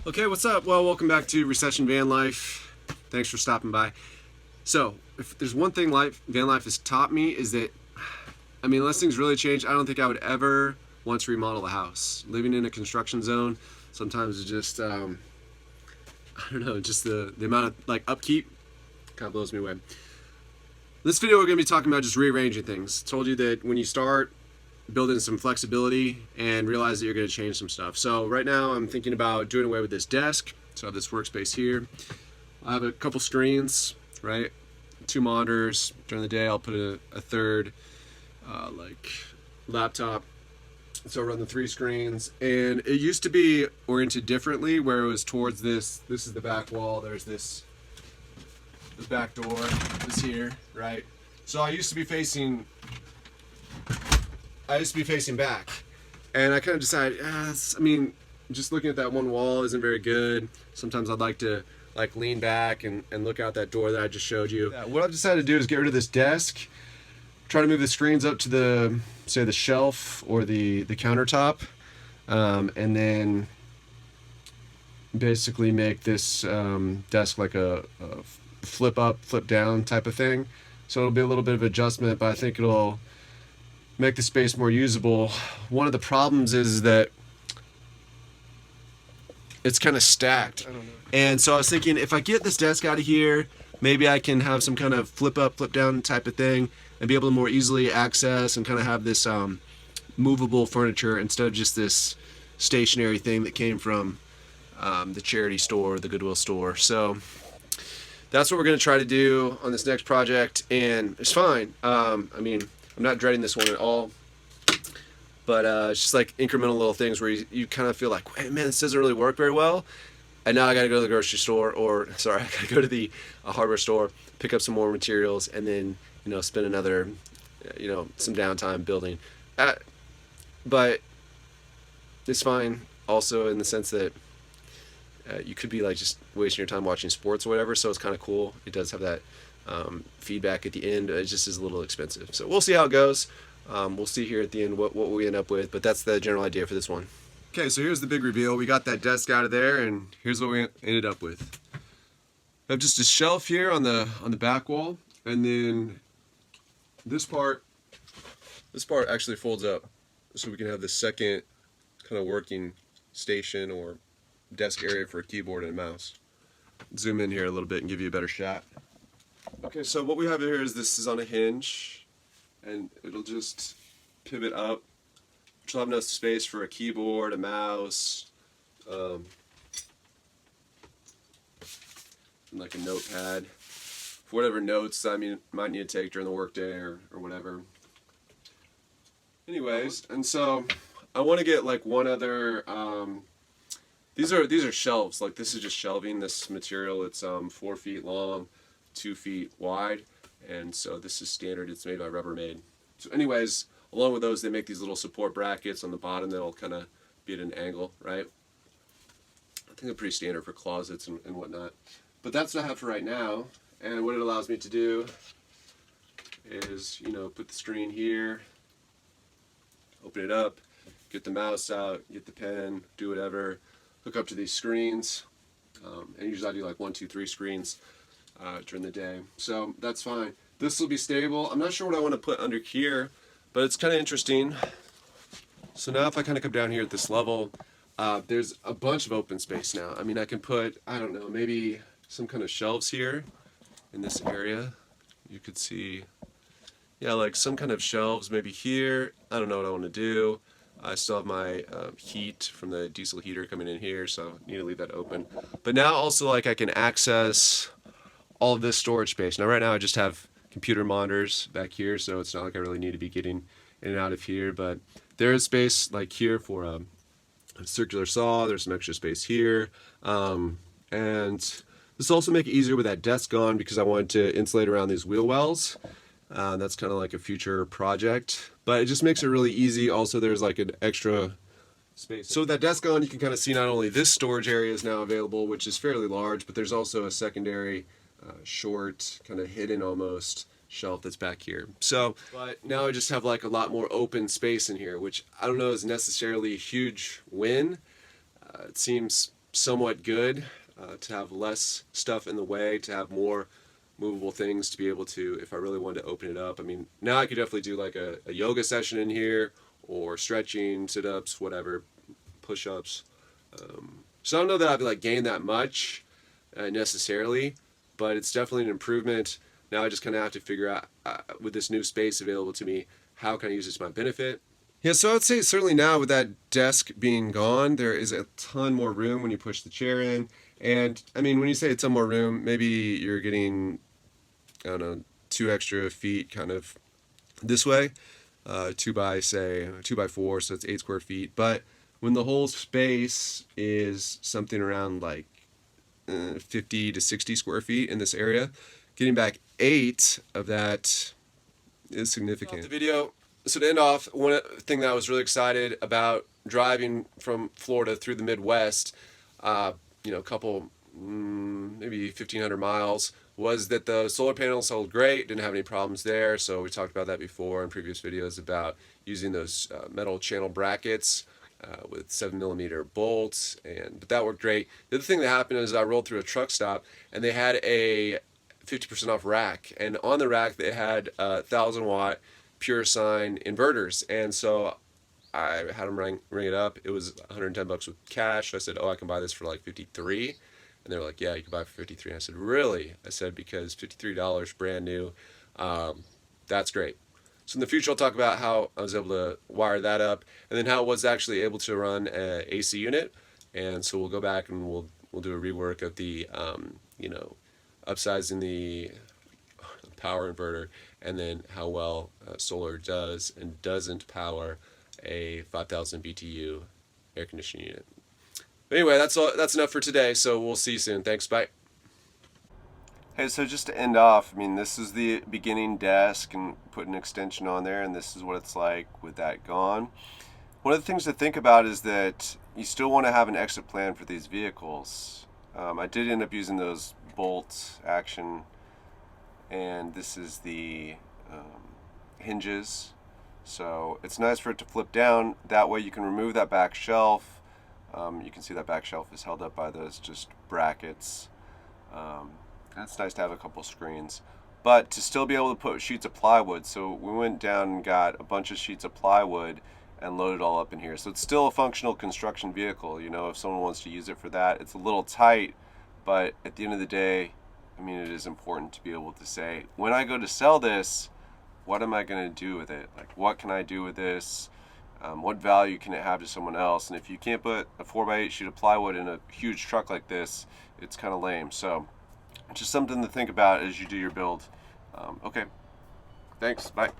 Okay, what's up? Well, welcome back to Recession Van Life. Thanks for stopping by. So, if there's one thing van life has taught me is that, unless things really change, I don't think I would ever want to remodel a house. Living in a construction zone, sometimes it's just, I don't know, just the amount of upkeep kind of blows me away. This video, we're going to be talking about just rearranging things. Told you that when you start, build in some flexibility and realize that you're going to change some stuff. So right now I'm thinking about doing away with this desk. So I have this workspace here. I have a couple screens, right? Two monitors. During the day I'll put a third laptop. So I run the three screens. And it used to be oriented differently where it was towards this is the back wall. There's the back door is here, right? So I used to be facing back, and I kind of decided, just looking at that one wall isn't very good. Sometimes I'd like to lean back and look out that door that I just showed you. What I've decided to do is get rid of this desk, try to move the screens up to the shelf or the countertop, and then basically make this desk like a flip up, flip down type of thing. So it'll be a little bit of adjustment, but I think it'll make the space more usable. One of the problems is that it's kind of stacked. I don't know. And so I was thinking, if I get this desk out of here, maybe I can have some kind of flip up, flip down type of thing and be able to more easily access and kind of have this movable furniture instead of just this stationary thing that came from the charity store, the Goodwill store. So that's what we're going to try to do on this next project, and it's fine. I'm not dreading this one at all, but it's just like incremental little things where you kind of feel like, wait, man, this doesn't really work very well, and now I got to go to the grocery store, I got to go to the hardware store, pick up some more materials, and then spend another, some downtime building. But it's fine also in the sense that you could be just wasting your time watching sports or whatever, so it's kind of cool. It does have that feedback at the end. It just is a little expensive, so we'll see how it goes. We'll see here at the end what we end up with, but that's the general idea for this one. Okay, so here's the big reveal. We got that desk out of there, and here's what we ended up with. I have just a shelf here on the back wall, and then this part actually folds up, so we can have the second kind of working station or desk area for a keyboard and a mouse. Zoom in here a little bit and give you a better shot. Okay, so what we have here is this is on a hinge, and it'll just pivot up, which will have enough space for a keyboard, a mouse, and like a notepad for whatever notes might need to take during the workday or whatever. Anyways, and so I want to get one other. These are shelves. This is just shelving. This material, it's 4 feet long, 2 feet wide, and so this is standard. It's made by Rubbermaid. So anyways, along with those, they make these little support brackets on the bottom that'll kind of be at an angle, right? I think they're pretty standard for closets and whatnot. But that's what I have for right now, and what it allows me to do is, put the screen here, open it up, get the mouse out, get the pen, do whatever, hook up to these screens, and usually I do 1, 2, 3 screens during the day, so that's fine. This will be stable. I'm not sure what I want to put under here, but it's kind of interesting. So now if I kind of come down here at this level, there's a bunch of open space now. I can put, I don't know, maybe some kind of shelves here in this area. You could see, yeah, some kind of shelves maybe here. I don't know what I want to do. I still have my heat from the diesel heater coming in here, so I need to leave that open. But now also I can access all of this storage space. Now right now I just have computer monitors back here, so it's not like I really need to be getting in and out of here, but there is space here for a circular saw. There's some extra space here, and this will also make it easier with that desk on because I wanted to insulate around these wheel wells. That's kind of like a future project, but it just makes it really easy. Also, there's an extra space. So with that desk on, you can kind of see not only this storage area is now available, which is fairly large, but there's also a secondary short, kind of hidden almost shelf that's back here. So, but now I just have a lot more open space in here, which I don't know is necessarily a huge win. It seems somewhat good, to have less stuff in the way, to have more movable things to be able to, if I really wanted to open it up. I mean, now I could definitely do like a yoga session in here, or stretching, sit-ups, whatever, push-ups. So I don't know that I've like gained that much necessarily, but it's definitely an improvement. Now I just kind of have to figure out, with this new space available to me, how can I use this to my benefit. Yeah, so I would say certainly now with that desk being gone, there is a ton more room when you push the chair in. And I mean, when you say a ton more room, maybe you're getting, I don't know, 2 extra feet kind of this way, 2 by 4, so it's 8 square feet. But when the whole space is something around like 50 to 60 square feet in this area, getting back 8 of that is significant. The video. So to end off, one thing that I was really excited about driving from Florida through the Midwest, a couple, maybe 1,500 miles, was that the solar panels held great, didn't have any problems there. So we talked about that before in previous videos about using those metal channel brackets with 7mm bolts, but that worked great. The other thing that happened is I rolled through a truck stop and they had a 50% off rack, and on the rack they had 1,000-watt pure sine inverters, and so I had them ring it up. It was $110 with cash. I said, I can buy this for like 53, and they were like, yeah, you can buy it for 53. And I said, really? I said, because $53 brand new, that's great. So in the future I'll talk about how I was able to wire that up, and then how I was actually able to run an AC unit. And so we'll go back and we'll do a rework of the upsizing the power inverter, and then how well solar does and doesn't power a 5,000 BTU air conditioning unit. But anyway, that's enough for today, so we'll see you soon. Thanks, bye. Hey, so just to end off, I mean, this is the beginning desk, and put an extension on there, and this is what it's like with that gone. One of the things to think about is that you still want to have an exit plan for these vehicles. I did end up using those bolt action, and this is the hinges. So it's nice for it to flip down. That way you can remove that back shelf. You can see that back shelf is held up by those just brackets. It's nice to have a couple screens, but to still be able to put sheets of plywood. So we went down and got a bunch of sheets of plywood and loaded all up in here. So it's still a functional construction vehicle. If someone wants to use it for that, it's a little tight, but at the end of the day, I mean, it is important to be able to say, when I go to sell this, what am I going to do with it? Like, what can I do with this? What value can it have to someone else? And if you can't put a 4x8 sheet of plywood in a huge truck like this, it's kind of lame. So just something to think about as you do your build. Okay, thanks, bye.